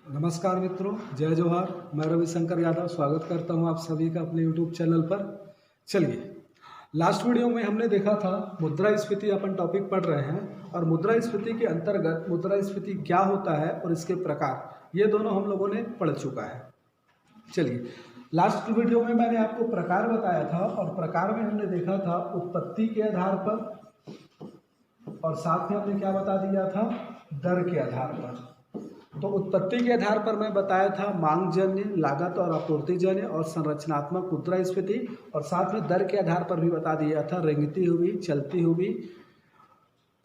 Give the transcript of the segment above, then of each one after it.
नमस्कार मित्रों, जय जोहार। मैं रविशंकर यादव स्वागत करता हूं आप सभी का अपने यूट्यूब चैनल पर। चलिए, लास्ट वीडियो में हमने देखा था मुद्रास्फीति, अपन टॉपिक पढ़ रहे हैं और मुद्रास्फीति के अंतर्गत मुद्रास्फीति क्या होता है और इसके प्रकार, ये दोनों हम लोगों ने पढ़ चुका है। चलिए, लास्ट वीडियो में मैंने आपको प्रकार बताया था और प्रकार में हमने देखा था उत्पत्ति के आधार पर और साथ में हमने क्या बता दिया था, दर के आधार पर। तो उत्पत्ति के आधार पर मैं बताया था मांगजन्य, लागत और आपूर्तिजन्य और संरचनात्मक मुद्रास्फीति, और साथ में दर के आधार पर भी बता दिया था रेंगती हुई, चलती हुई,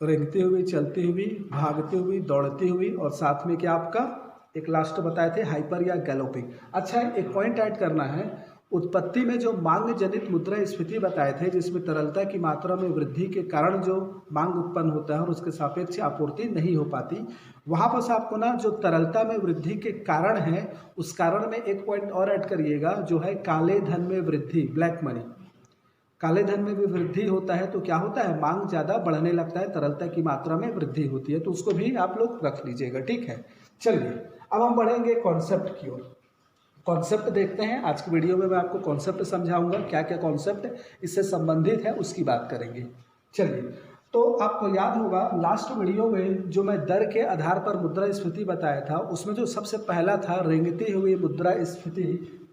चलती हुई, भागती हुई, दौड़ती हुई, और साथ में क्या आपका एक लास्ट बताए थे हाइपर या गैलोपिंग। अच्छा, एक पॉइंट ऐड करना है, उत्पत्ति में जो मांग जनित मुद्रास्फीति बताए थे जिसमें तरलता की मात्रा में वृद्धि के कारण जो मांग उत्पन्न होता है और उसके सापेक्ष आपूर्ति नहीं हो पाती, वहाँ पर आपको ना जो तरलता में वृद्धि के कारण है उस कारण में एक पॉइंट और ऐड करिएगा, जो है काले धन में वृद्धि, ब्लैक मनी। काले धन में भी वृद्धि होता है तो क्या होता है, मांग ज़्यादा बढ़ने लगता है, तरलता की मात्रा में वृद्धि होती है, तो उसको भी आप लोग रख लीजिएगा, ठीक है। चलिए, अब हम बढ़ेंगे कॉन्सेप्ट की ओर। कॉन्सेप्ट देखते हैं। आज की वीडियो में मैं आपको कॉन्सेप्ट समझाऊंगा, क्या क्या कॉन्सेप्ट इससे संबंधित है उसकी बात करेंगे। चलिए, तो आपको याद होगा लास्ट वीडियो में जो मैं दर के आधार पर मुद्रास्फीति बताया था, उसमें जो सबसे पहला था रेंगती हुई मुद्रास्फीति,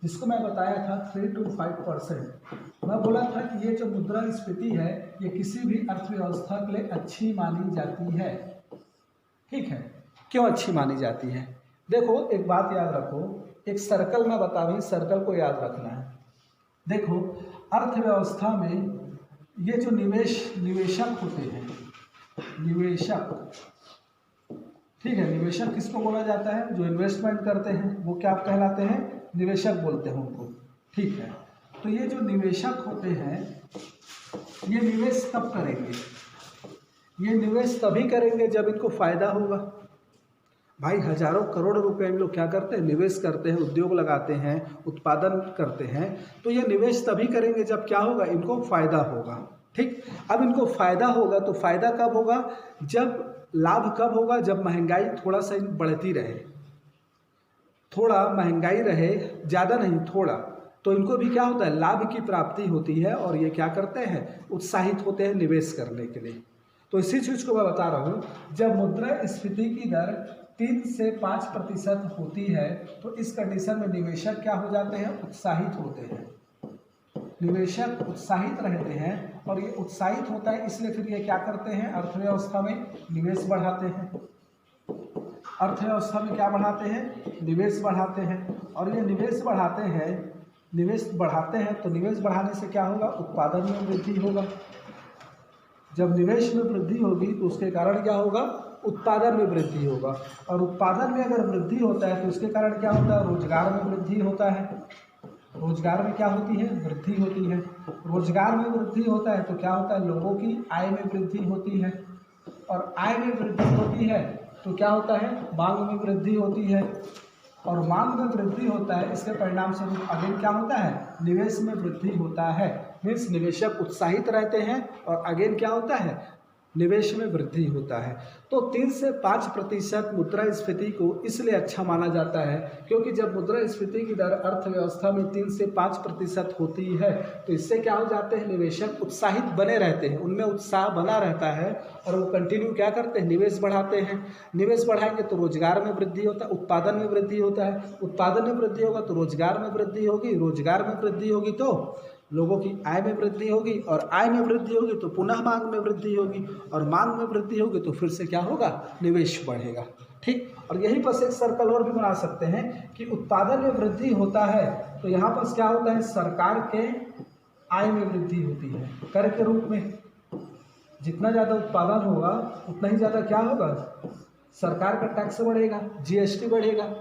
जिसको मैं बताया था 3 to 5%। मैं बोला था कि ये जो मुद्रास्फीति है ये किसी भी अर्थव्यवस्था के लिए अच्छी मानी जाती है, ठीक है। क्यों अच्छी मानी जाती है? देखो, एक बात याद रखो, एक सर्कल में बता रही, सर्कल को याद रखना है। देखो, अर्थव्यवस्था में ये जो निवेशक होते हैं, निवेशक, ठीक है, निवेशक किसको बोला जाता है? जो इन्वेस्टमेंट करते हैं वो क्या कहलाते हैं? निवेशक बोलते हैं उनको, ठीक है। तो ये जो निवेशक होते हैं ये निवेश कब करेंगे? ये निवेश तभी करेंगे जब इनको फायदा होगा। भाई, हजारों करोड़ रुपए इन लोग क्या करते हैं, निवेश करते हैं, उद्योग लगाते हैं, उत्पादन करते हैं, तो ये निवेश तभी करेंगे जब क्या होगा, इनको फायदा होगा, ठीक। अब इनको फायदा होगा तो फायदा कब होगा? जब लाभ कब होगा? जब महंगाई थोड़ा सा बढ़ती रहे, थोड़ा महंगाई रहे, ज़्यादा नहीं, थोड़ा, तो इनको भी क्या होता है, लाभ की प्राप्ति होती है और ये क्या करते हैं, उत्साहित होते हैं निवेश करने के लिए। तो इसी चीज़ को मैं बता रहा हूँ, जब मुद्रास्फीति की दर 3 से 5% होती है तो इस कंडीशन में निवेशक क्या हो जाते हैं, उत्साहित होते हैं। निवेशक उत्साहित रहते हैं और ये उत्साहित होता है, इसलिए फिर ये क्या करते हैं, अर्थव्यवस्था में निवेश बढ़ाते हैं। अर्थव्यवस्था में क्या बढ़ाते हैं, निवेश बढ़ाते हैं। और ये निवेश बढ़ाते हैं तो निवेश बढ़ाने से क्या होगा, उत्पादन में वृद्धि होगा। जब निवेश में वृद्धि होगी तो उसके कारण क्या होगा, उत्पादन में वृद्धि होगा। और उत्पादन में अगर वृद्धि होता है तो उसके कारण क्या होता है, रोजगार में वृद्धि होता है। रोजगार में क्या होती है, वृद्धि होती है। रोजगार में वृद्धि होता है तो क्या होता है, लोगों की आय में वृद्धि होती है। और आय में वृद्धि होती है तो क्या होता है, मांग में वृद्धि होती है। और मांग में वृद्धि होता है, इसके परिणाम स्वरूप अगेन क्या होता है, निवेश में वृद्धि होता है। मीन्स निवेशक उत्साहित रहते हैं और अगेन क्या होता है, निवेश में वृद्धि होता है। तो 3 से 5% मुद्रास्फीति को इसलिए अच्छा माना जाता है क्योंकि जब मुद्रास्फीति की दर अर्थव्यवस्था में 3 से 5% होती है तो इससे क्या हो जाते हैं, निवेशक उत्साहित बने रहते हैं, उनमें उत्साह बना रहता है और वो कंटिन्यू क्या करते हैं, निवेश बढ़ाते हैं। निवेश बढ़ाएंगे तो रोजगार में वृद्धि होता है, उत्पादन में वृद्धि होता है, उत्पादन में वृद्धि होगा तो रोजगार में वृद्धि होगी, रोजगार में वृद्धि होगी तो लोगों की आय में वृद्धि होगी, और आय में वृद्धि होगी तो पुनः मांग में वृद्धि होगी, और मांग में वृद्धि होगी तो फिर से क्या होगा, निवेश बढ़ेगा, ठीक। और यहीं पर से एक सर्कल और भी बना सकते हैं कि उत्पादन में वृद्धि होता है तो यहाँ पर क्या होता है, सरकार के आय में वृद्धि होती है कर के रूप में। जितना ज़्यादा उत्पादन होगा उतना ही ज़्यादा क्या होगा, सरकार का टैक्स बढ़ेगा, जीएसटी बढ़ेगा।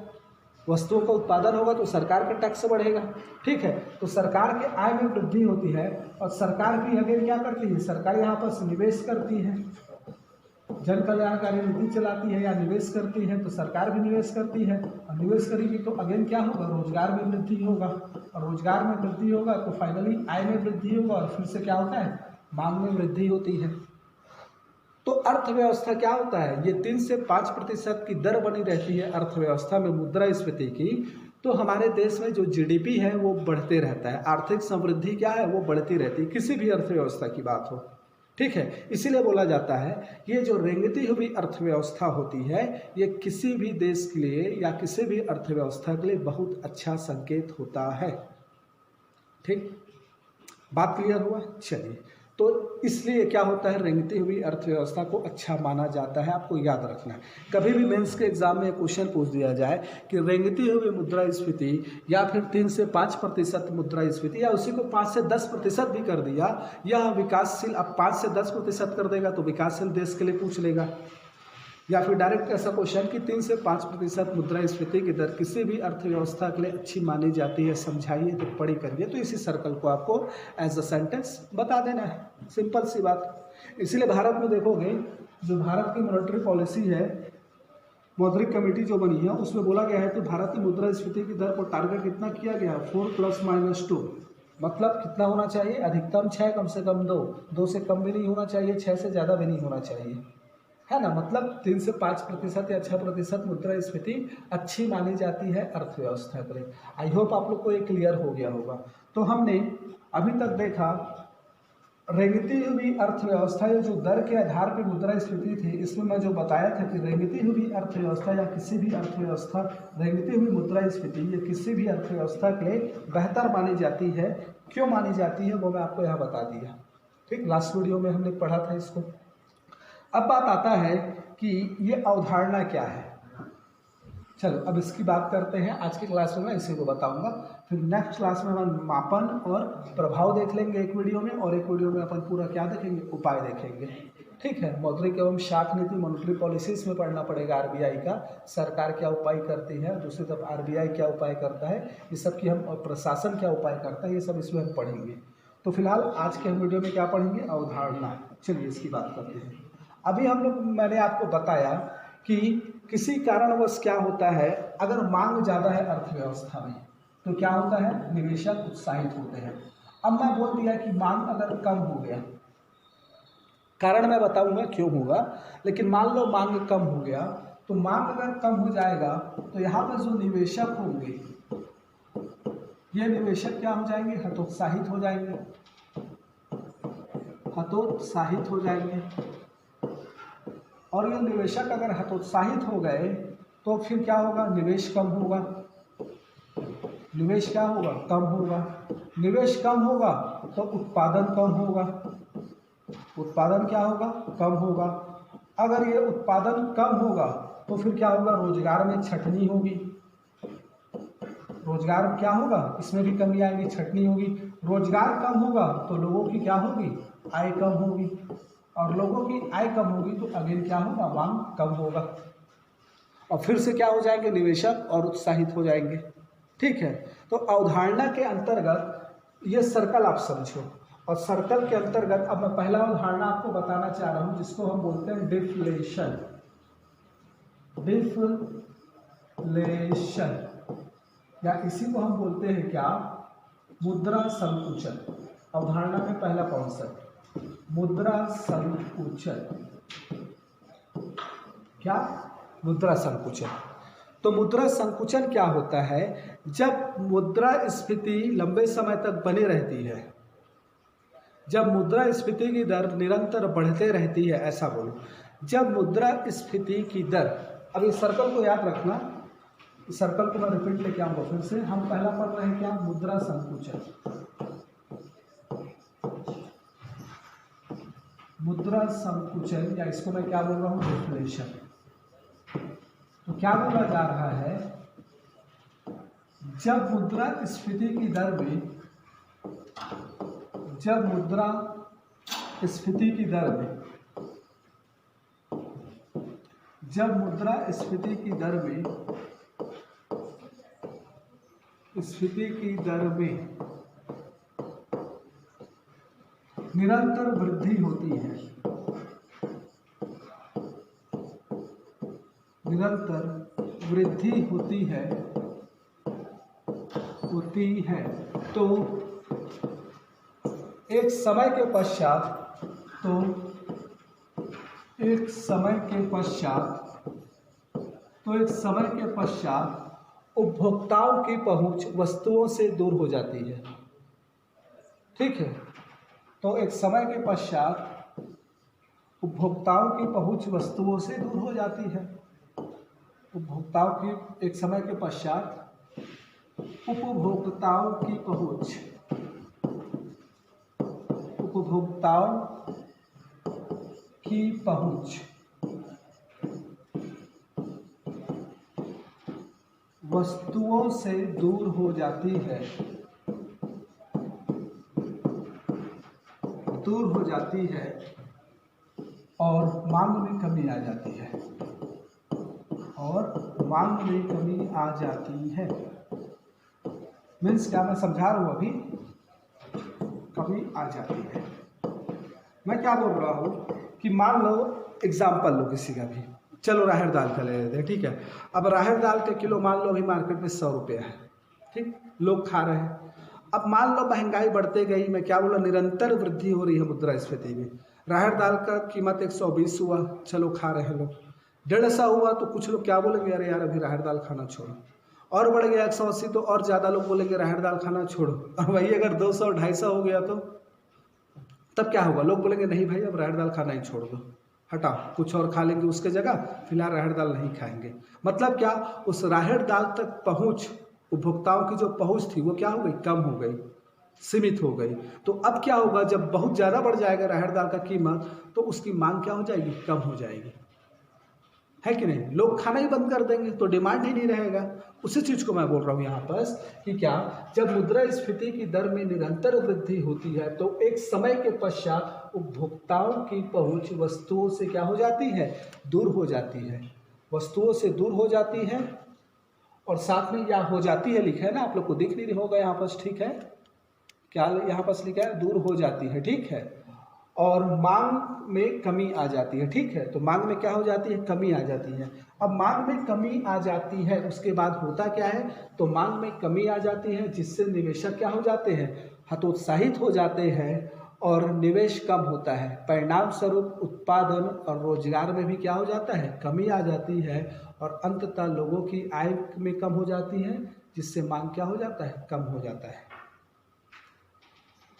वस्तुओं का उत्पादन होगा तो सरकार का टैक्स बढ़ेगा, ठीक है। तो सरकार के आय में वृद्धि होती है और सरकार भी अगेन क्या करती है, सरकार यहाँ पर निवेश करती है, जन कल्याणकारी नीति चलाती है या निवेश करती है, तो सरकार भी निवेश करती है और निवेश करेगी तो अगेन क्या होगा, रोजगार में वृद्धि होगा, और रोजगार में वृद्धि होगा तो फाइनली आय में वृद्धि होगा और फिर से क्या होता है, मांग में वृद्धि होती है। तो अर्थव्यवस्था क्या होता है, ये 3 से 5% की दर बनी रहती है अर्थव्यवस्था में मुद्रास्फीति की, तो हमारे देश में जो जीडीपी है वो बढ़ते रहता है, आर्थिक समृद्धि क्या है वो बढ़ती रहती है, किसी भी अर्थव्यवस्था की बात हो। ठीक है, इसीलिए बोला जाता है ये जो रेंगती हुई अर्थव्यवस्था होती है ये किसी भी देश के लिए या किसी भी अर्थव्यवस्था के लिए बहुत अच्छा संकेत होता है। ठीक, बात क्लियर हुआ। चलिए, तो इसलिए क्या होता है, रेंगती हुई अर्थव्यवस्था को अच्छा माना जाता है, आपको याद रखना है। कभी भी मेंस के एग्जाम में क्वेश्चन पूछ दिया जाए कि रेंगती हुई मुद्रास्फीति या फिर 3 से 5% मुद्रास्फीति या उसी को 5 से 10% भी कर दिया, यह विकासशील, अब 5 से 10% कर देगा तो विकासशील देश के लिए पूछ लेगा, या फिर डायरेक्ट ऐसा क्वेश्चन कि 3 से 5% मुद्रास्फीति की दर किसी भी अर्थव्यवस्था के लिए अच्छी मानी जाती है, समझाइए तो पढ़ी करिए, तो इसी सर्कल को आपको एज अ सेंटेंस बता देना है, सिंपल सी बात। इसीलिए भारत में देखोगे जो भारत की मॉनेटरी पॉलिसी है, मौद्रिक कमेटी जो बनी है, उसमें बोला गया है कि भारत की मुद्रास्फीति की दर को टारगेट कितना किया गया, 4 ± 2, मतलब कितना होना चाहिए, अधिकतम 6, कम से कम 2 से कम भी नहीं होना चाहिए, 6 से ज़्यादा भी नहीं होना चाहिए, है ना। मतलब 3 से 5% या 6% मुद्रास्फीति अच्छी मानी जाती है अर्थव्यवस्था के लिए। आई होप आप लोग को ये क्लियर हो गया होगा। तो हमने अभी तक देखा रेंगती हुई अर्थव्यवस्था या जो दर के आधार पर मुद्रास्फीति थी, इसमें मैं जो बताया था कि रेंगती हुई अर्थव्यवस्था या किसी भी अर्थव्यवस्था, रेंगती हुई मुद्रास्फीति या किसी भी अर्थव्यवस्था के लिए बेहतर मानी जाती है। क्यों मानी जाती है वो मैं आपको यहाँ बता दिया। ठीक, लास्ट वीडियो में हमने पढ़ा था इसको। अब बात आता है कि ये अवधारणा क्या है। चलो अब इसकी बात करते हैं। आज की क्लास में मैं इसी को बताऊंगा, फिर नेक्स्ट क्लास में हम मापन और प्रभाव देख लेंगे एक वीडियो में, और एक वीडियो में अपन पूरा क्या देखेंगे, उपाय देखेंगे। ठीक है, मौद्रिक एवं शाख नीति, मॉनेटरी पॉलिसीज में पढ़ना पड़ेगा आरबीआई का, सरकार क्या उपाय करती है, दूसरी तरफ आरबीआई क्या उपाय करता है, ये सब की हम, और प्रशासन क्या उपाय करता है, ये सब इसमें हम पढ़ेंगे। तो फिलहाल आज के हम वीडियो में क्या पढ़ेंगे, अवधारणा। चलिए इसकी बात करते हैं। अभी हम लोग, मैंने आपको बताया कि किसी कारणवश क्या होता है, अगर मांग ज़्यादा है अर्थव्यवस्था में तो क्या होता है, निवेशक उत्साहित होते हैं। अब मैं बोल दिया कि मांग अगर कम हो गया, कारण मैं बताऊंगा क्यों होगा, लेकिन मान लो मांग कम हो गया, तो मांग अगर कम हो जाएगा तो यहाँ पर जो निवेशक होंगे, ये निवेशक क्या हो जाएंगे, हतोत्साहित हो जाएंगे, हतोत्साहित हो जाएंगे। और ये निवेशक अगर हतोत्साहित हो गए तो फिर क्या होगा, निवेश कम होगा, निवेश क्या होगा, कम होगा, निवेश कम होगा तो उत्पादन कम होगा, उत्पादन क्या होगा, कम होगा। अगर ये उत्पादन कम होगा तो फिर क्या होगा, रोजगार में छटनी होगी, रोजगार क्या होगा, इसमें भी कमी आएगी, छटनी होगी। रोजगार कम होगा तो लोगों की क्या होगी, आय कम होगी, और लोगों की आय कम होगी तो अगेन क्या होगा, मांग कम होगा, और फिर से क्या हो जाएंगे, निवेशक और उत्साहित हो जाएंगे। ठीक है, तो अवधारणा के अंतर्गत ये सर्कल आप समझो, और सर्कल के अंतर्गत अब मैं पहला अवधारणा आपको बताना चाह रहा हूं, जिसको हम बोलते हैं डिफ्लेशन। डिफ्लेशन, या इसी को हम बोलते हैं क्या, मुद्रा संकुचन। अवधारणा में पहला कॉन्सेप्ट मुद्रा संकुचन। क्या, मुद्रा संकुचन। तो मुद्रा संकुचन क्या होता है, जब मुद्रास्फीति लंबे समय तक बनी रहती है, जब मुद्रास्फीति की दर निरंतर बढ़ते रहती है, ऐसा बोलो, जब मुद्रास्फीति की दर, अब इस सर्कल को याद रखना, इस सर्कल को मैं रिपीट लेके आऊंगा फिर से। हम पहला पढ़ रहे हैं क्या, मुद्रा संकुचन। मुद्रा संकुचन, या इसको मैं क्या बोल रहा हूँ, डिफ्लेशन। तो क्या बोला जा रहा है, जब मुद्रास्फीति की दर में, जब मुद्रास्फीति की दर में, जब मुद्रास्फीति की दर में, स्फीति की दर में निरंतर वृद्धि होती है, निरंतर वृद्धि होती है, तो एक समय के पश्चात, तो एक समय के पश्चात उपभोक्ताओं की पहुंच वस्तुओं से दूर हो जाती है। ठीक है, तो एक समय के पश्चात उपभोक्ताओं की पहुंच वस्तुओं से दूर हो जाती है। उपभोक्ताओं की एक समय के पश्चात उपभोक्ताओं की पहुंच वस्तुओं से दूर हो जाती है, और मांग में कमी आ जाती है। मीन्स क्या मैं समझा रहा हूँ, अभी कमी आ जाती है। मैं क्या बोल रहा हूँ कि मान लो एग्जाम्पल लो किसी का भी, चलो राहड़ दाल का ले लेते हैं। ठीक है, अब राहड़ दाल का किलो मान लो अभी मार्केट में 100 रुपये है। ठीक, लोग खा रहे हैं। अब मान लो महंगाई बढ़ते गई, मैं क्या बोला, निरंतर वृद्धि हो रही है मुद्रास्फीति में। राहड़ दाल का कीमत 120 हुआ, चलो खा रहे हैं लोग। 150 हुआ तो कुछ लोग क्या बोलेंगे, अरे यार अभी राहड़ दाल खाना छोड़ो। और बढ़ गया 180 तो और ज़्यादा लोग बोलेंगे राहड़ दाल खाना छोड़ो। और वही अगर 200 250 हो गया तो तब क्या होगा, लोग बोलेंगे नहीं भाई अब राहड़ दाल खाना ही छोड़ दो, हटाओ, कुछ और खा लेंगे उसके जगह, फिलहाल राहड़ दाल नहीं खाएंगे। मतलब क्या, उस राहड़ दाल तक पहुंच, उपभोक्ताओं की जो पहुंच थी वो क्या हो गई, कम हो गई, सीमित हो गई। तो अब क्या होगा, जब बहुत ज़्यादा बढ़ जाएगा राहड़ दाल का कीमत, तो उसकी मांग क्या हो जाएगी, कम हो जाएगी, है कि नहीं। लोग खाना ही बंद कर देंगे तो डिमांड ही नहीं रहेगा। उसी चीज़ को मैं बोल रहा हूँ यहाँ पर कि क्या, जब मुद्रास्फीति की दर में निरंतर वृद्धि होती है तो एक समय के पश्चात उपभोक्ताओं की पहुंच वस्तुओं से क्या हो जाती है, दूर हो जाती है। वस्तुओं से दूर हो जाती है, और साथ में या हो जाती है लिखा है ना, आप लोग को दिख नहीं होगा यहाँ पर। ठीक है, क्या यहाँ पर लिखा है, दूर हो जाती है। ठीक है, और मांग में कमी आ जाती है। ठीक है, तो मांग में क्या हो जाती है, कमी आ जाती है। अब मांग में कमी आ जाती है, उसके बाद होता क्या है, तो मांग में कमी आ जाती है जिससे निवेशक क्या हो जाते हैं, हतोत्साहित हो जाते हैं और निवेश कम होता है। परिणाम स्वरूप उत्पादन और रोजगार में भी क्या हो जाता है, कमी आ जाती है, और अंततः लोगों की आय में कम हो जाती है, जिससे मांग क्या हो जाता है, कम हो जाता है।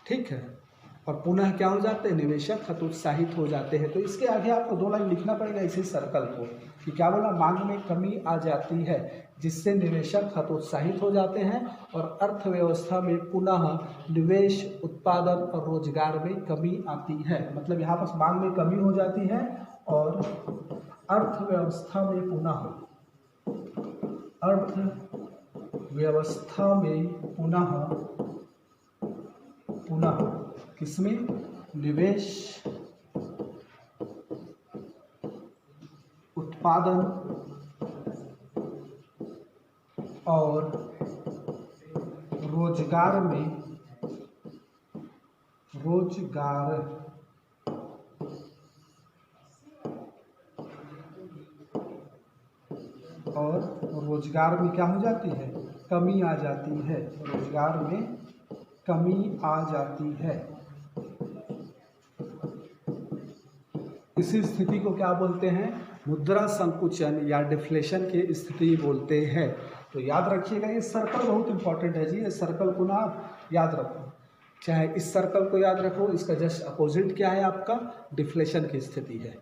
ठीक है, और पुनः क्या हो जाते हैं, निवेशक हतोत्साहित हो जाते हैं। तो इसके आगे आपको 2 लाइन लिखना पड़ेगा इसी सर्कल को, कि क्या बोला, मांग में कमी आ जाती है जिससे निवेशक हतोत्साहित हो जाते हैं, और अर्थव्यवस्था में पुनः निवेश, उत्पादन और रोजगार में कमी आती है। मतलब यहाँ पर मांग में कमी हो जाती है और अर्थव्यवस्था में पुनः किसमें, निवेश, उत्पादन और रोजगार में क्या हो जाती है, कमी आ जाती है। रोजगार में कमी आ जाती है। इसी स्थिति को क्या बोलते हैं, मुद्रा संकुचन या डिफ्लेशन की स्थिति बोलते हैं। तो याद रखिएगा, ये सर्कल बहुत इंपॉर्टेंट है जी, ये सर्कल को ना आप याद रखो, चाहे इस सर्कल को याद रखो, इसका जस्ट अपोजिट क्या है, आपका डिफ्लेशन की स्थिति है।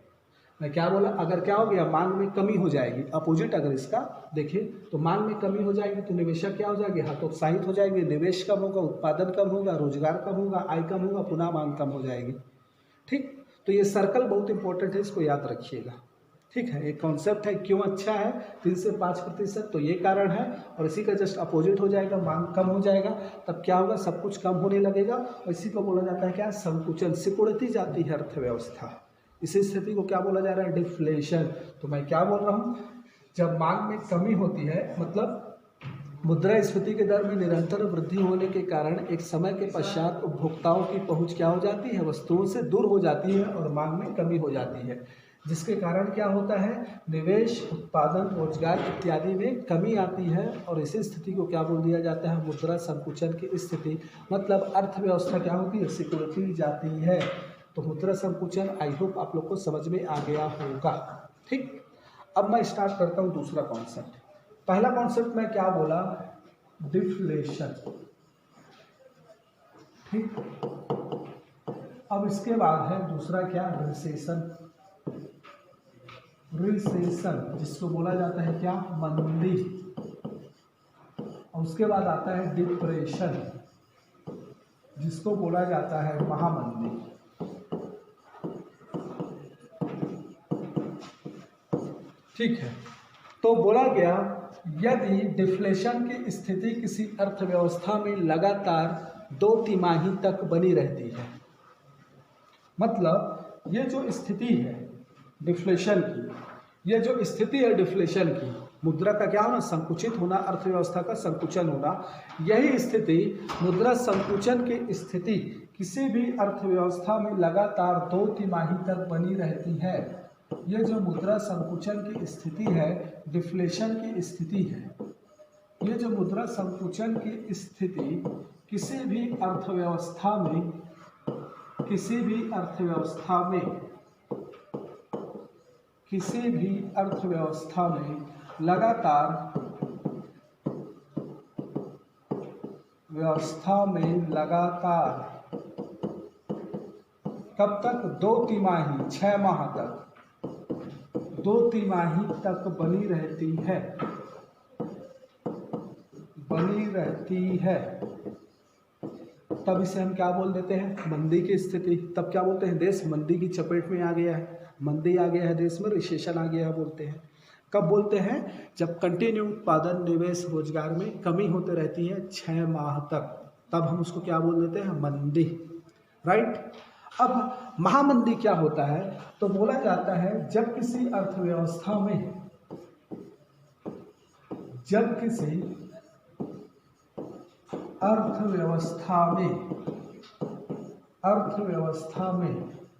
मैं क्या बोला, अगर क्या हो गया, मांग में कमी हो जाएगी, अपोजिट अगर इसका देखिए तो मांग में कमी हो जाएगी तो निवेशक क्या हो जाएंगे, हतोत्साहित हो जाएंगे, निवेश कम होगा, उत्पादन कम होगा, रोजगार कम होगा, आय कम होगा, पुनः मांग कम हो जाएगी। ठीक, तो ये सर्कल बहुत इंपॉर्टेंट है, इसको याद रखिएगा। ठीक है, एक कॉन्सेप्ट है, क्यों अच्छा है 3 से 5%, तो ये कारण है। और इसी का जस्ट अपोजिट हो जाएगा, मांग कम हो जाएगा, तब क्या होगा, सब कुछ कम होने लगेगा, और इसी को बोला जाता है क्या, संकुचन, सिकुड़ती जाती है अर्थव्यवस्था। इसी स्थिति को क्या बोला जा रहा है, डिफ्लेशन। तो मैं क्या बोल रहा हूँ, जब मांग में कमी होती है, मतलब मुद्रास्फीति के दर में निरंतर वृद्धि होने के कारण एक समय के पश्चात उपभोक्ताओं की पहुंच क्या हो जाती है, वस्तुओं से दूर हो जाती है और मांग में कमी हो जाती है, जिसके कारण क्या होता है, निवेश, उत्पादन, रोजगार इत्यादि में कमी आती है। और इसी स्थिति को क्या बोल दिया जाता है, मुद्रा संकुचन की स्थिति। मतलब अर्थव्यवस्था क्या होती है, सिकुड़ती जाती है। तो मुद्रा संकुचन आई होप आप लोग को समझ में आ गया होगा। ठीक, अब मैं स्टार्ट करता हूँ दूसरा कॉन्सेप्ट। पहला कॉन्सेप्ट मैं क्या बोला, डिफ्लेशन। ठीक, अब इसके बाद है दूसरा क्या, रिसेशन। रिसेशन जिसको बोला जाता है क्या, मंदी। और उसके बाद आता है डिप्रेशन जिसको बोला जाता है महामंदी। ठीक है, तो बोला गया यदि डिफ्लेशन की स्थिति किसी अर्थव्यवस्था में लगातार 2 तिमाही तक बनी रहती है, मतलब ये जो स्थिति है डिफ्लेशन की, ये जो स्थिति है डिफ्लेशन की, मुद्रा का क्या होना, संकुचित होना, अर्थव्यवस्था का संकुचन होना, यही स्थिति मुद्रा संकुचन की स्थिति किसी भी अर्थव्यवस्था में लगातार 2 तिमाही तक बनी रहती है। ये जो मुद्रा संकुचन की स्थिति है, डिफ्लेशन की स्थिति है, ये जो मुद्रा संकुचन की स्थिति किसी भी अर्थव्यवस्था में लगातार कब तक, 2 तिमाही, 6 माह तक, 2 तिमाही तक बनी रहती है, तब इसे हम क्या बोल देते हैं, मंदी की स्थिति। तब क्या बोलते हैं, देश मंदी की चपेट में आ गया है, मंदी आ गया है देश में, रिसेशन आ गया है बोलते हैं। कब बोलते हैं, जब कंटिन्यू उत्पादन, निवेश, रोजगार में कमी होते रहती है 6 माह तक, तब हम उसको क्या बोल देते हैं, मंदी। राइट। अब महामंदी क्या होता है, तो बोला जाता है जब किसी अर्थव्यवस्था में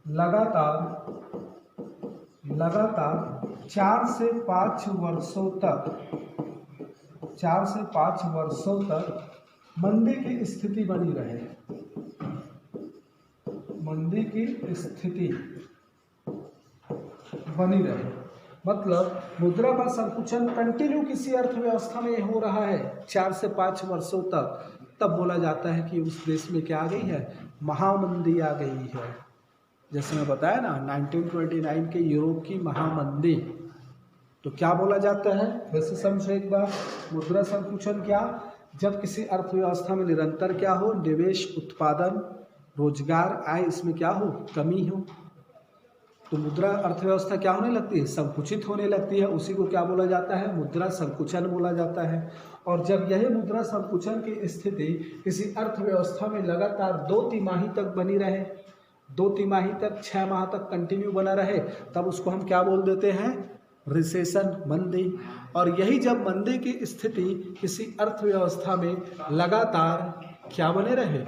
लगातार 4 से 5 वर्षों तक मंदी की स्थिति बनी रहे, मतलब मुद्रा का संकुचन कंटिन्यू किसी अर्थव्यवस्था में हो रहा है 4 से 5 वर्षों तक, तब बोला जाता है कि उस देश में क्या आ गई है, महामंदी आ गई है। जैसे मैं बताया ना 1929 के यूरोप की महामंदी, तो क्या बोला जाता है, वैसे समझो एक बार, मुद्रा संकुचन क्या, जब किसी अर्थव्यवस्था में निरंतर क्या हो, निवेश, उत्पादन, रोजगार, आय, इसमें क्या हो, कमी हो, तो मुद्रा अर्थव्यवस्था क्या होने लगती है, संकुचित होने लगती है। उसी को क्या बोला जाता है, मुद्रा संकुचन बोला जाता है। और जब यही मुद्रा संकुचन की स्थिति किसी अर्थव्यवस्था में लगातार 2 तिमाही तक बनी रहे, 2 तिमाही तक, 6 माह तक कंटिन्यू बना रहे, तब उसको हम क्या बोल देते हैं, रिसेशन, मंदी। और यही जब मंदी की स्थिति किसी अर्थव्यवस्था में लगातार क्या बने रहे,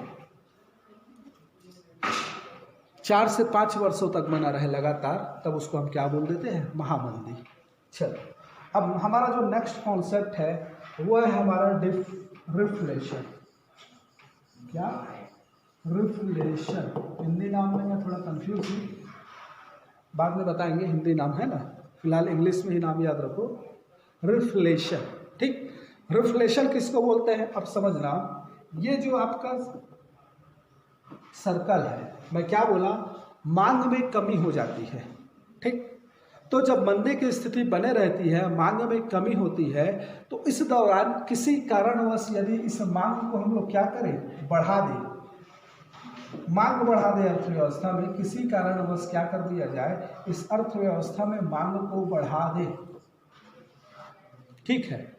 4 से 5 वर्षों तक बना रहे लगातार, तब उसको हम क्या बोल देते हैं, महामंदी। चलो, अब हमारा जो नेक्स्ट कॉन्सेप्ट है वो है हमारा रिफ्लेशन। क्या, रिफ्लेशन। हिंदी नाम में मैं थोड़ा कंफ्यूज हूँ, बाद में बताएंगे, हिंदी नाम है ना, फिलहाल इंग्लिश में ही नाम याद रखो, रिफ्लेशन। ठीक, रिफ्लेशन किसको बोलते हैं, अब समझना, ये जो आपका सर्कल है, मैं क्या बोला, मांग में कमी हो जाती है। ठीक, तो जब मंदी की स्थिति बने रहती है, मांग में कमी होती है, तो इस दौरान किसी कारणवश यदि इस मांग को हम लोग क्या करें, बढ़ा दें, मांग बढ़ा दें अर्थव्यवस्था में, किसी कारणवश क्या कर दिया जाए, इस अर्थव्यवस्था में मांग को बढ़ा दें। ठीक है,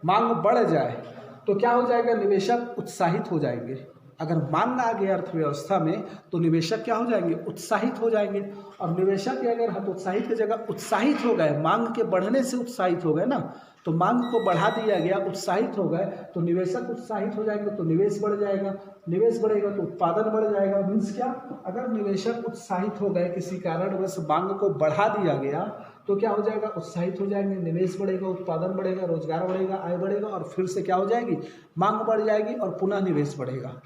मांग बढ़ जाए तो क्या हो जाएगा, निवेशक उत्साहित हो जाएंगे। अगर मांग आ गया अर्थव्यवस्था में तो निवेशक क्या हो जाएंगे, उत्साहित हो जाएंगे। और निवेशक अगर हतोत्साहित की जगह उत्साहित हो गए, मांग के बढ़ने से उत्साहित हो गए ना, तो मांग को बढ़ा दिया गया, उत्साहित हो गए, तो निवेशक उत्साहित हो जाएंगे, तो निवेश बढ़ जाएगा, निवेश बढ़ेगा तो उत्पादन बढ़ जाएगा। मीन्स क्या, अगर निवेशक उत्साहित हो गए, किसी कारणवश मांग को बढ़ा दिया गया, तो क्या हो जाएगा, उत्साहित हो जाएंगे, निवेश बढ़ेगा, उत्पादन बढ़ेगा, रोजगार बढ़ेगा, आय बढ़ेगा, और फिर से क्या हो जाएगी, मांग बढ़ जाएगी और पुनः निवेश बढ़ेगा।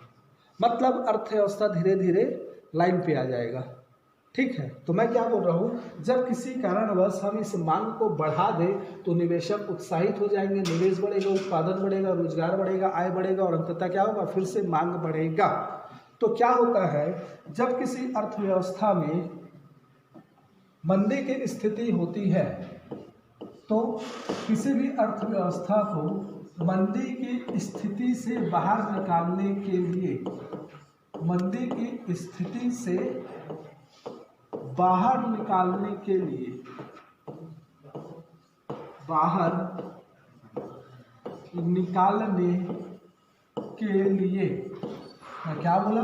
मतलब अर्थव्यवस्था धीरे धीरे लाइन पे आ जाएगा। ठीक है, तो मैं क्या बोल रहा हूँ, जब किसी कारणवश हम इस मांग को बढ़ा दें तो निवेशक उत्साहित हो जाएंगे, निवेश बढ़ेगा, उत्पादन बढ़ेगा, रोजगार बढ़ेगा, आय बढ़ेगा और अंततः क्या होगा, फिर से मांग बढ़ेगा। तो क्या होता है, जब किसी अर्थव्यवस्था में मंदी की स्थिति होती है तो किसी भी अर्थव्यवस्था को मंदी की स्थिति से बाहर निकालने के लिए, मंदी की स्थिति से बाहर निकालने के लिए, बाहर निकालने के लिए, मैं क्या बोला,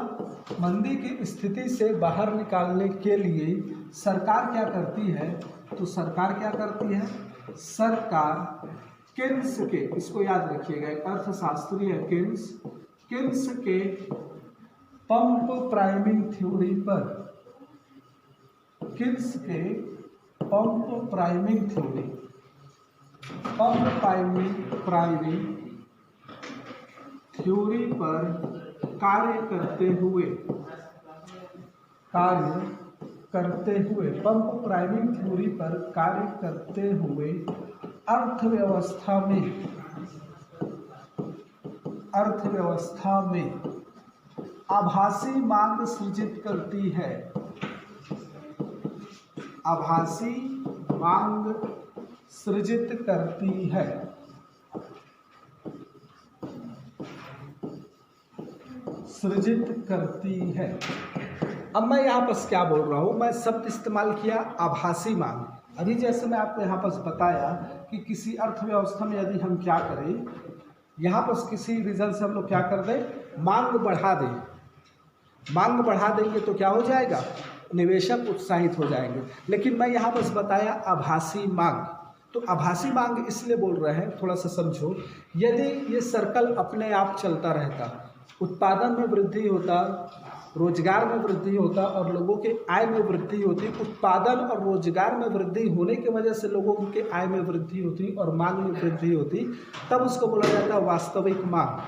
मंदी की स्थिति से बाहर निकालने के लिए सरकार क्या करती है, तो सरकार क्या करती है, सरकार केन्स के, इसको याद रखिएगा, एक अर्थशास्त्री है केन्स के पंप प्राइमिंग थ्योरी पर, केन्स के pump priming theory, pump priming theory पर कार्य करते हुए, पंप प्राइमिंग थ्योरी पर कार्य करते हुए अर्थव्यवस्था में आभासी मांग सृजित करती है, आभासी मांग सृजित करती है। अब मैं यहाँ पर क्या बोल रहा हूँ, मैं शब्द इस्तेमाल किया आभासी मांग। अभी जैसे मैं आपको यहाँ पर बताया कि किसी अर्थव्यवस्था में यदि हम क्या करें, यहाँ पर किसी रीजन से हम लोग क्या कर दें, मांग बढ़ा दें, मांग बढ़ा देंगे तो क्या हो जाएगा, निवेशक उत्साहित हो जाएंगे। लेकिन मैं यहाँ पर बताया आभासी मांग, तो आभासी मांग इसलिए बोल रहे हैं, थोड़ा सा समझो, यदि ये सर्कल अपने आप चलता रहता, उत्पादन में वृद्धि होता, रोजगार में वृद्धि होता और लोगों के आय में वृद्धि होती, उत्पादन और रोजगार में वृद्धि होने की वजह से लोगों के आय में वृद्धि होती और मांग में वृद्धि होती, तब उसको बोला जाता है वास्तविक मांग।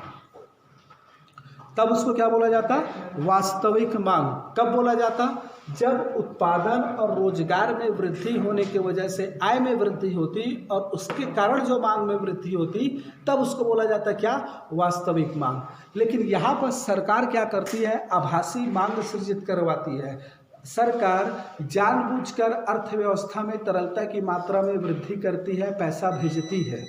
तब उसको क्या बोला जाता, वास्तविक मांग। कब बोला जाता, जब उत्पादन और रोजगार में वृद्धि होने की वजह से आय में वृद्धि होती और उसके कारण जो मांग में वृद्धि होती, तब उसको बोला जाता क्या, वास्तविक मांग। लेकिन यहाँ पर सरकार क्या करती है, आभासी मांग सृजित करवाती है। सरकार जानबूझकर अर्थव्यवस्था में तरलता की मात्रा में वृद्धि करती है, पैसा भेजती है।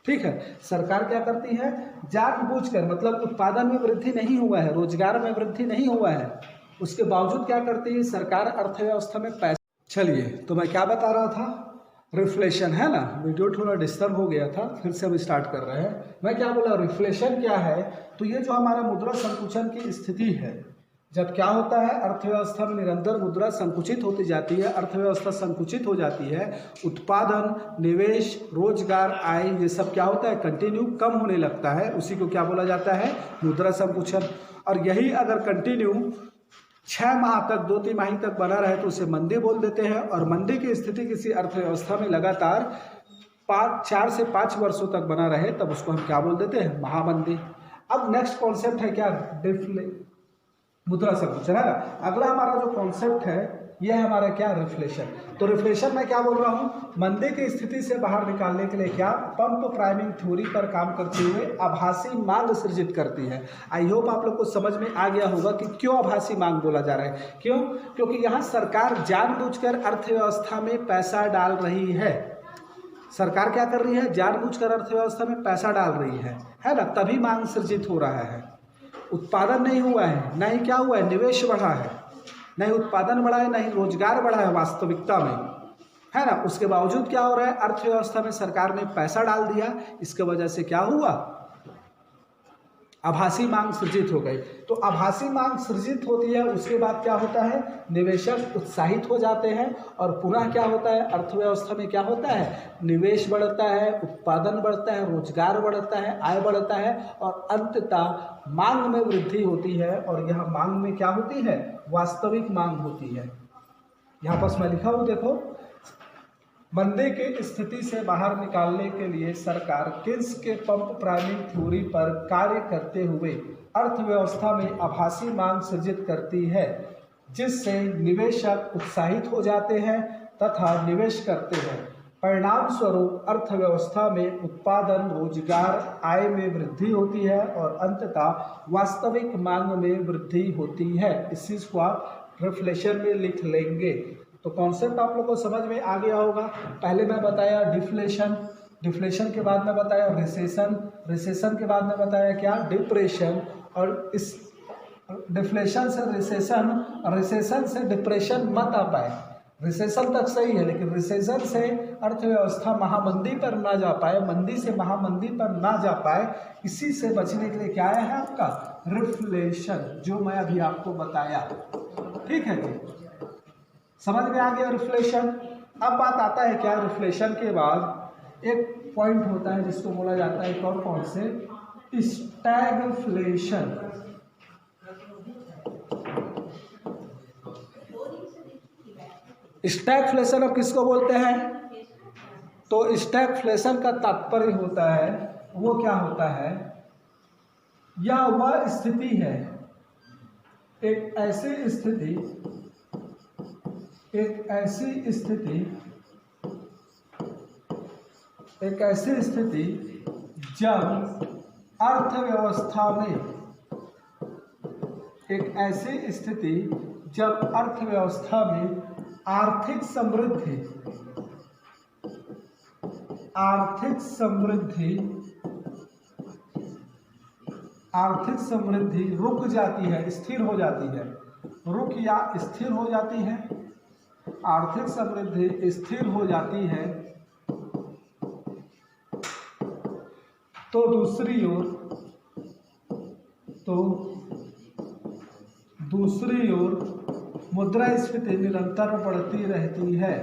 ठीक है, सरकार क्या करती है, जानबूझकर, मतलब उत्पादन में वृद्धि नहीं हुआ है, रोजगार में वृद्धि नहीं हुआ है, उसके बावजूद क्या करती है सरकार, अर्थव्यवस्था में पैसा। चलिए, तो मैं क्या बता रहा था, रिफ्लेशन है ना, वीडियो थोड़ा डिस्टर्ब हो गया था, फिर से हम स्टार्ट कर रहे हैं। मैं क्या बोला, रिफ्लेशन क्या है, तो ये जो हमारा मुद्रा संकुचन की स्थिति है, जब क्या होता है, अर्थव्यवस्था में निरंतर मुद्रा संकुचित होती जाती है, अर्थव्यवस्था संकुचित हो जाती है, उत्पादन, निवेश, रोजगार, आय, ये सब क्या होता है, कंटिन्यू कम होने लगता है, उसी को क्या बोला जाता है, मुद्रा संकुचन। और यही अगर कंटिन्यू 6 माह तक, 2 तिमाही तक बना रहे तो उसे मंदी बोल देते हैं। और मंदी की स्थिति किसी अर्थव्यवस्था में लगातार 4 से 5 वर्षों तक बना रहे, तब उसको हम क्या बोल देते हैं, महामंदी। अब नेक्स्ट कॉन्सेप्ट है क्या, मुद्रा संकुचन है ना। अगला हमारा जो कॉन्सेप्ट है यह है हमारा क्या, रिफ्लेशन। तो रिफ्लेशन में क्या बोल रहा हूँ, मंदी की स्थिति से बाहर निकालने के लिए क्या, पंप प्राइमिंग थ्योरी पर काम करते हुए आभासी मांग सृजित करती है। आई होप आप लोग को समझ में आ गया होगा कि क्यों आभासी मांग बोला जा रहा है। क्यों, क्योंकि यहाँ सरकार जानबूझकर अर्थव्यवस्था में पैसा डाल रही है। सरकार क्या कर रही है, जानबूझकर अर्थव्यवस्था में पैसा डाल रही है ना, तभी मांग सृजित हो रहा है। उत्पादन नहीं हुआ है, ना ही क्या हुआ है, निवेश बढ़ा है, ना ही उत्पादन बढ़ा है, ना ही रोजगार बढ़ा है वास्तविकता में, है ना। उसके बावजूद क्या हो रहा है, अर्थव्यवस्था में सरकार ने पैसा डाल दिया, इसके वजह से क्या हुआ, आभासी मांग सृजित हो गई। तो आभासी मांग सृजित होती है, उसके बाद क्या होता है, निवेशक उत्साहित हो जाते हैं और पुनः क्या होता है, अर्थव्यवस्था में क्या होता है, निवेश बढ़ता है, उत्पादन बढ़ता है, रोजगार बढ़ता है, आय बढ़ता है और अंततः मांग में वृद्धि होती है। और यह मांग में क्या होती है, वास्तविक मांग होती है। यहाँ पर मैं लिखा हूँ, देखो, मंदी की स्थिति से बाहर निकालने के लिए सरकार केन्स के पंप प्राइमिंग थ्योरी पर कार्य करते हुए अर्थव्यवस्था में आभासी मांग सृजित करती है, जिससे निवेशक उत्साहित हो जाते हैं तथा निवेश करते हैं। परिणाम स्वरूप अर्थव्यवस्था में उत्पादन, रोजगार, आय में वृद्धि होती है और अंततः वास्तविक मांग में वृद्धि होती है। इस चीज को आप रिफ्लेशन में लिख लेंगे। तो कॉन्सेप्ट आप लोग को समझ में आ गया होगा। पहले मैं बताया डिफ्लेशन, डिफ्लेशन के बाद में बताया रिसेशन, रिसेशन के बाद में बताया क्या, डिप्रेशन, और इस डिफ्लेशन से रिसेशन, रिसेशन से डिप्रेशन मत आ पाए। रिसेशन तक सही है, लेकिन रिसेशन से अर्थव्यवस्था महामंदी पर ना जा पाए, मंदी से महामंदी पर ना जा पाए, इसी से बचने के लिए क्या आया है आपका रिफ्लेशन, जो मैं अभी आपको बताया। ठीक है जी, समझ में आ गया रिफ्लेशन। अब बात आता है क्या, रिफ्लेशन के बाद एक पॉइंट होता है जिसको बोला जाता है एक और कौन से, स्टैगफ्लेशन। स्टैगफ्लेशन अब किसको बोलते हैं, तो स्टैगफ्लेशन का तात्पर्य होता है, वो क्या होता है, यह वह स्थिति है, एक ऐसी स्थिति, एक ऐसी स्थिति, एक ऐसी स्थिति जब अर्थव्यवस्था में, एक ऐसी स्थिति जब अर्थव्यवस्था में आर्थिक समृद्धि, आर्थिक समृद्धि, आर्थिक समृद्धि रुक जाती है, स्थिर हो जाती है, रुक या स्थिर हो जाती है, आर्थिक समृद्धि स्थिर हो जाती है, तो दूसरी ओर, तो दूसरी ओर मुद्रास्फीति निरंतर बढ़ती रहती है,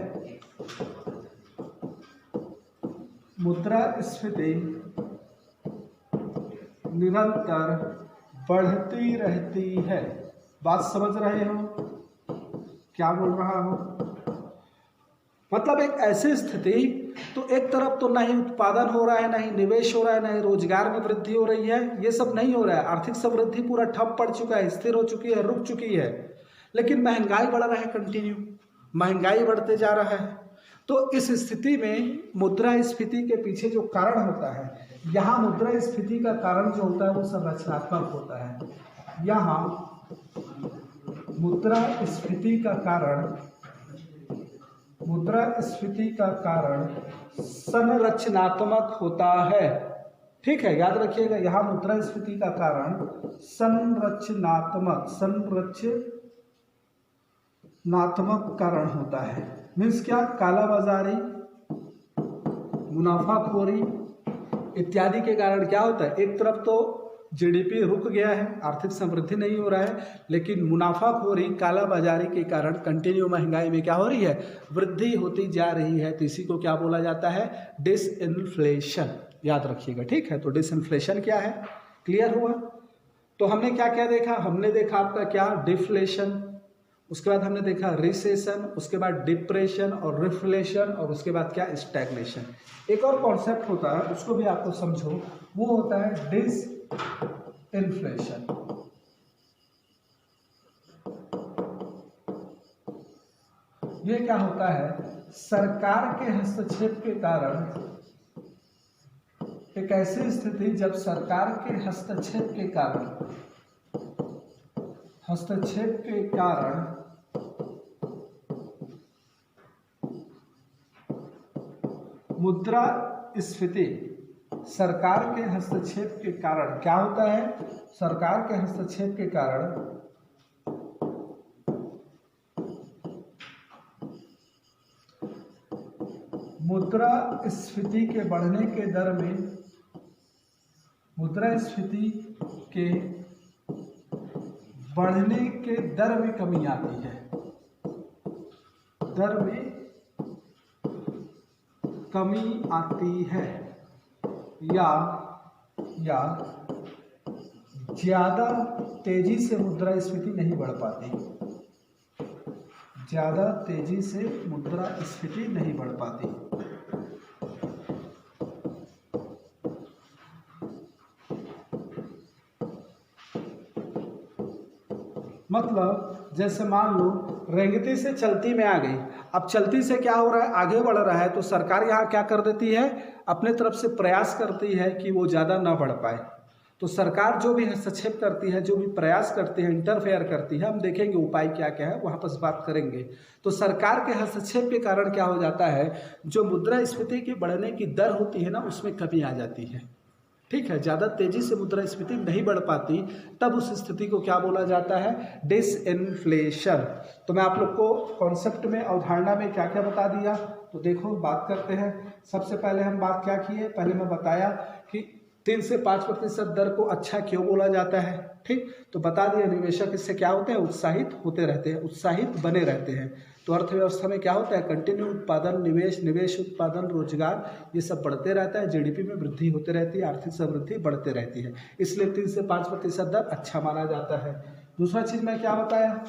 मुद्रास्फीति निरंतर बढ़ती रहती है। बात समझ रहे हो क्या बोल रहा हो, मतलब एक ऐसी स्थिति, तो एक तरफ तो ना ही उत्पादन हो रहा है, ना ही निवेश हो रहा है, ना ही रोजगार में वृद्धि हो रही है, ये सब नहीं हो रहा है, आर्थिक समृद्धि पूरा ठप पड़ चुका है, स्थिर हो चुकी है, रुक चुकी है, लेकिन महंगाई बढ़ रहा है, कंटिन्यू महंगाई बढ़ते जा रहा है। तो इस स्थिति में मुद्रास्फीति के पीछे जो कारण होता है, यहाँ मुद्रास्फीति का कारण जो होता है वो संरचनात्मक होता है। यहाँ मुद्रास्फीति का कारण, मुद्रास्फीति का कारण संरचनात्मक होता है। ठीक है, याद रखिएगा, यहाँ मुद्रास्फीति का कारण संरचनात्मक, संरचनात्मक कारण होता है। मीन्स क्या, कालाबाजारी, मुनाफाखोरी इत्यादि के कारण क्या होता है, एक तरफ तो जीडीपी रुक गया है, आर्थिक समृद्धि नहीं हो रहा है, लेकिन मुनाफाखोरी, कालाबाजारी के कारण कंटिन्यू महंगाई में क्या हो रही है, वृद्धि होती जा रही है। तो इसी को क्या बोला जाता है, डिसइन्फ्लेशन। याद रखिएगा, ठीक है। तो डिसइन्फ्लेशन क्या है, क्लियर हुआ। तो हमने क्या क्या देखा, हमने देखा आपका क्या, डिफ्लेशन, उसके बाद हमने देखा रिसेशन, उसके बाद डिप्रेशन और रिफ्लेशन, और उसके बाद क्या, स्टैग्नेशन। एक और कॉन्सेप्ट होता है, उसको भी आपको समझो, वो होता है डिसइन्फ्लेशन। ये क्या होता है, सरकार के हस्तक्षेप के कारण, एक ऐसी स्थिति जब सरकार के हस्तक्षेप के कारण, हस्तक्षेप के कारण मुद्रास्फीति, सरकार के हस्तक्षेप के कारण क्या होता है, सरकार के हस्तक्षेप के कारण मुद्रास्फीति के बढ़ने के दर में, मुद्रास्फीति के बढ़ने के दर में कमी आती है, दर में कमी आती है, या ज्यादा तेजी से मुद्रास्फीति नहीं बढ़ पाती, ज्यादा तेजी से मुद्रास्फीति नहीं बढ़ पाती। मतलब जैसे मान लो रेंगती से चलती में आ गई, अब चलती से क्या हो रहा है, आगे बढ़ रहा है, तो सरकार यहाँ क्या कर देती है, अपने तरफ से प्रयास करती है कि वो ज़्यादा ना बढ़ पाए। तो सरकार जो भी हस्तक्षेप करती है, जो भी प्रयास करती है, इंटरफेयर करती है, हम देखेंगे उपाय क्या क्या है, वहाँ पर बात करेंगे। तो सरकार के हस्तक्षेप के कारण क्या हो जाता है, जो मुद्रास्फीति की बढ़ने की दर होती है ना, उसमें कमी आ जाती है। ठीक है, ज़्यादा तेजी से मुद्रास्फीति नहीं बढ़ पाती, तब उस स्थिति को क्या बोला जाता है, डिसइन्फ्लेशन। तो मैं आप लोग को कॉन्सेप्ट में, अवधारणा में क्या क्या बता दिया, तो देखो बात करते हैं। सबसे पहले हम बात क्या किए, पहले मैं बताया कि 3 से 5% दर को अच्छा क्यों बोला जाता है। ठीक, तो बता दिया निवेशक इससे क्या होते हैं, उत्साहित होते रहते हैं, उत्साहित बने रहते हैं। तो अर्थव्यवस्था में क्या होता है, कंटिन्यू उत्पादन, निवेश, निवेश उत्पादन, रोजगार, ये सब बढ़ते रहता है, जीडीपी में वृद्धि होती रहती है, आर्थिक समृद्धि बढ़ते रहती है, इसलिए 3 से 5% दर अच्छा माना जाता है। दूसरा चीज मैं क्या बताया,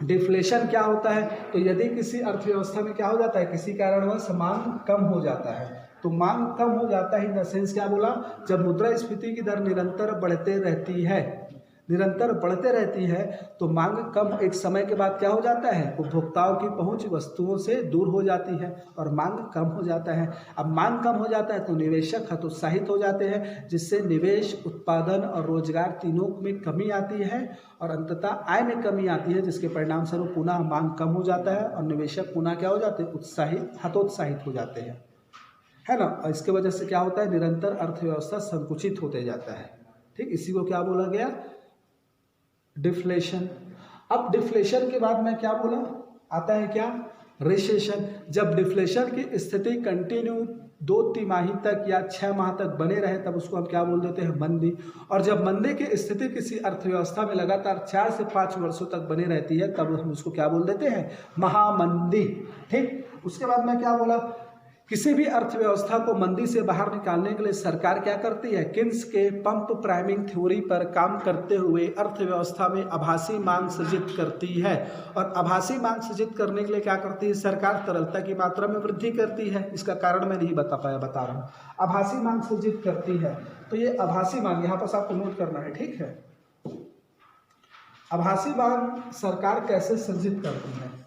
डिफ्लेशन क्या होता है, तो यदि किसी अर्थव्यवस्था में क्या हो जाता है, किसी कारणवश मांग कम हो जाता है, तो मांग कम हो जाता है इन द सेंस क्या बोला, जब मुद्रास्फीति की दर निरंतर बढ़ते रहती है, निरंतर बढ़ते रहती है, तो मांग कम एक समय के बाद क्या हो जाता है, उपभोक्ताओं की पहुंच वस्तुओं से दूर हो जाती है और मांग कम हो जाता है। अब मांग कम हो जाता है तो निवेशक हतोत्साहित हो जाते हैं, जिससे निवेश, उत्पादन और रोजगार तीनों में कमी आती है और अंततः आय में कमी आती है, जिसके परिणाम स्वरूप पुनः मांग कम हो जाता है और निवेशक पुनः क्या हो जाते हैं, उत्साहित, हतोत्साहित हो जाते हैं, है ना। और इसके वजह से क्या होता है, निरंतर अर्थव्यवस्था संकुचित होते जाता है। ठीक, इसी को क्या बोला गया, डिफ्लेशन। अब डिफ्लेशन के बाद मैं क्या बोला, आता है क्या, रिसेशन। जब डिफ्लेशन की स्थिति कंटिन्यू 2 तिमाही तक या 6 माह तक बने रहे, तब उसको हम क्या बोल देते हैं, मंदी। और जब मंदी की स्थिति किसी अर्थव्यवस्था में लगातार 4 से 5 वर्षों तक बनी रहती है, तब हम उसको क्या बोल देते हैं, महामंदी। ठीक, उसके बाद मैं क्या बोला, किसी भी अर्थव्यवस्था को मंदी से बाहर निकालने के लिए सरकार क्या करती है, किन्स के पंप प्राइमिंग थ्योरी पर काम करते हुए अर्थव्यवस्था में आभासी मांग सृजित करती है। और आभासी मांग सृजित करने के लिए क्या करती है सरकार, तरलता की मात्रा में वृद्धि करती है। इसका कारण मैं नहीं बता पाया, बता रहा हूँ, आभासी मांग सृजित करती है। तो ये आभासी मांग यहाँ पर आपको नोट करना है, ठीक है। आभासी मांग सरकार कैसे सृजित करती है,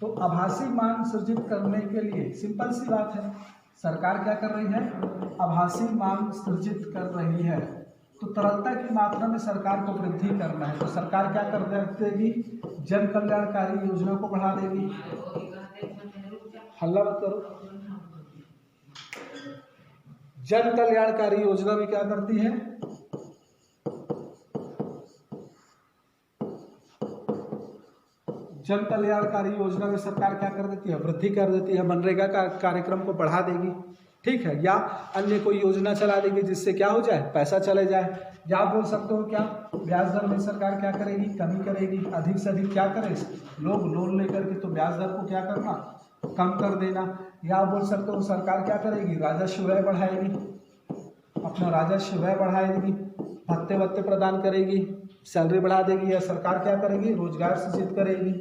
तो आभासी मांग सृजित करने के लिए सिंपल सी बात है, सरकार क्या कर रही है, आभासी मांग सृजित कर रही है। तो तरलता की मात्रा में सरकार को वृद्धि करना है, तो सरकार क्या कर देगी, जन कल्याणकारी योजना को बढ़ा देगी। हल्ला मत करो। जन कल्याणकारी योजना में क्या करती है, जन कल्याणकारी योजना में सरकार क्या कर देती है, वृद्धि कर देती है, मनरेगा का कार्यक्रम को बढ़ा देगी, ठीक है, या अन्य कोई योजना चला देगी जिससे क्या हो जाए, पैसा चले जाए। या आप बोल सकते हो क्या, ब्याज दर में सरकार क्या करेगी, कमी करेगी, अधिक से अधिक क्या करे, लोग लोन लेकर के तो ब्याज दर को क्या करना, कम कर देना। या आप बोल सकते हो सरकार क्या करेगी, राजस्व व्यय बढ़ाएगी, अपना राजस्व व्यय बढ़ाएगी, भत्ते वत्ते प्रदान करेगी, सैलरी बढ़ा देगी, या सरकार क्या करेगी, रोजगार सृजित करेगी।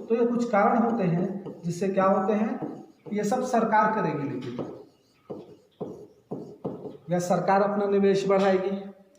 तो ये कुछ कारण होते हैं जिससे क्या होते हैं, ये सब सरकार करेगी, लेकिन या सरकार अपना निवेश बढ़ाएगी,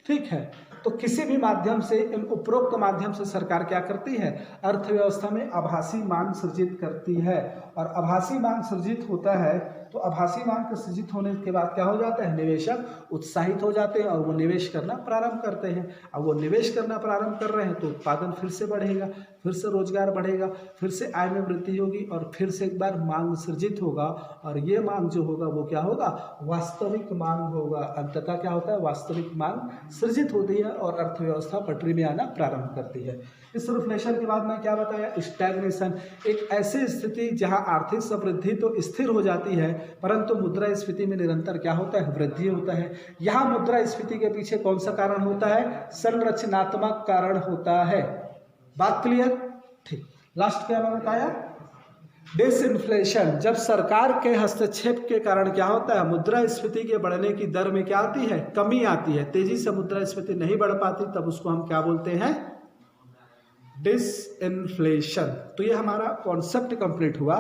ठीक है। तो किसी भी माध्यम से, इन उपरोक्त माध्यम से सरकार क्या करती है, अर्थव्यवस्था में आभासी मांग सृजित करती है। और आभासी मांग सृजित होता है तो आभासी मांग के सृजित होने के बाद क्या हो जाता है, निवेशक उत्साहित हो जाते हैं और वो निवेश करना प्रारंभ करते हैं। अब वो निवेश करना प्रारंभ कर रहे हैं तो उत्पादन फिर से बढ़ेगा, फिर से रोजगार बढ़ेगा, फिर से आय में वृद्धि होगी और फिर से एक बार मांग सृजित होगा। और ये मांग जो होगा वो क्या होगा, वास्तविक मांग होगा। अंततः क्या होता है, वास्तविक मांग सृजित होती है और अर्थव्यवस्था पटरी में आना प्रारंभ करती है। इस रिफ्लेशन के बाद मैं क्या बताया, स्टैग्नेशन, एक ऐसी स्थिति जहां आर्थिक समृद्धि तो स्थिर हो जाती है परंतु मुद्रास्फीति में निरंतर क्या होता है, वृद्धि होता है। यहाँ मुद्रास्फीति के पीछे कौन सा कारण होता है, संरचनात्मक कारण होता है। बात क्लियर, ठीक। लास्ट क्या मैं बताया, डिसइन्फ्लेशन, जब सरकार के हस्तक्षेप के कारण क्या होता है, मुद्रास्फीति के बढ़ने की दर में क्या आती है, कमी आती है, तेजी से मुद्रास्फीति नहीं बढ़ पाती, तब उसको हम क्या बोलते हैं, डिसइन्फ्लेशन। तो ये हमारा कॉन्सेप्ट कंप्लीट हुआ।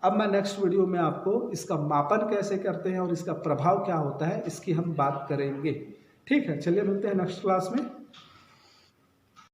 अब मैं नेक्स्ट वीडियो में आपको इसका मापन कैसे करते हैं और इसका प्रभाव क्या होता है इसकी हम बात करेंगे, ठीक है। चलिए मिलते हैं नेक्स्ट क्लास में।